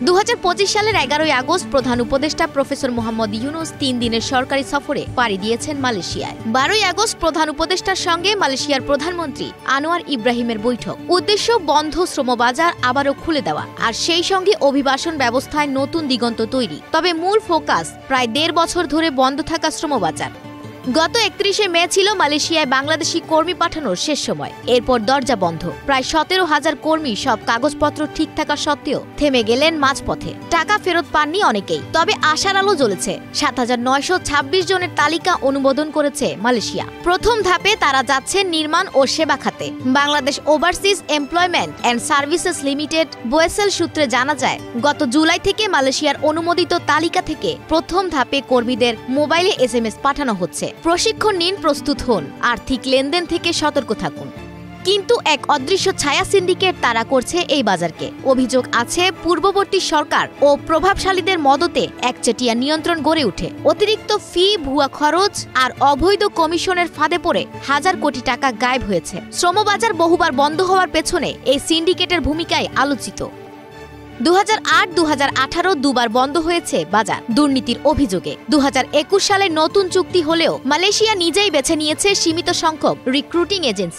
2025 সালের 11 আগস্ট প্রধান উপদেষ্টা প্রফেসর মোহাম্মদ ইউনুস 3 দিনের সরকারি সফরে পাড়ি দিয়েছেন মালয়েশিয়ায়। 12 আগস্ট প্রধান উপদেষ্টার সঙ্গে মালয়েশিয়ার প্রধানমন্ত্রী আনোয়ার ইব্রাহিমের বৈঠক। উদ্দেশ্য বন্ধ শ্রমবাজার আবারও খুলে দেওয়া আর সেই সঙ্গে অভিবাসন ব্যবস্থায় নতুন দিগন্ত তৈরি। তবে মূল ফোকাস প্রায় 1.5 বছর ধরে বন্ধ থাকা শ্রমবাজার। গত 31 মে ছিল মালয়েশিয়ায় বাংলাদেশি কর্মী পাঠানোর শেষ সময়। এরপর দরজা বন্ধ। প্রায় 17,000 কর্মী সব কাগজপত্র ঠিক থাকা সত্ত্বেও থেমে গেলেন মাঝপথে। টাকা ফেরত পাননি অনেকেই। তবে আশার আলো জ্বলেছে। 7,926 জনের তালিকা অনুমোদন করেছে মালয়েশিয়া। প্রথম ধাপে তারা যাচ্ছেন নির্মাণ ও সেবা খাতে। Bangladesh overseas employment and services limited BOESL সূত্রে জানা যায়, গত জুলাই থেকে মালয়েশিয়ার অনুমোদিত তালিকা থেকে প্রথম ধাপে কর্মীদের মোবাইলে SMS পাঠানো হচ্ছে। প্রশিক্ষণ নিন, প্রস্তুত হন, আর্থিক লেনদেন থেকে সতর্ক থাকুন। কিন্তু এক অদৃশ্য ছায়া সিন্ডিকেট তাড়া করছে এই বাজারকে। অভিযোগ আছে পূর্ববর্তী সরকার ও প্রভাবশালীদের মদতে একচেটিয়া নিয়ন্ত্রণ গড়ে ওঠে। অতিরিক্ত ফি, ভুয়া খরচ আর অবৈধ কমিশনের ফাঁদে পড়ে হাজার কোটি টাকা গায়েব হয়েছে। শ্রমবাজার বহুবার বন্ধ হওয়ার পেছনে এই সিন্ডিকেটের ভূমিকায় আলোচিত। 2008-2018 দুবার বন্ধ হয়েছে বাজার দুর্নীতির অভিযোগে। 2021 সালে নতুন চুক্তি হলেও মালয়েশিয়া নিজেই বেছে নিয়েছে সীমিত সংখ্যক রিক্রুটিং এজেন্সি।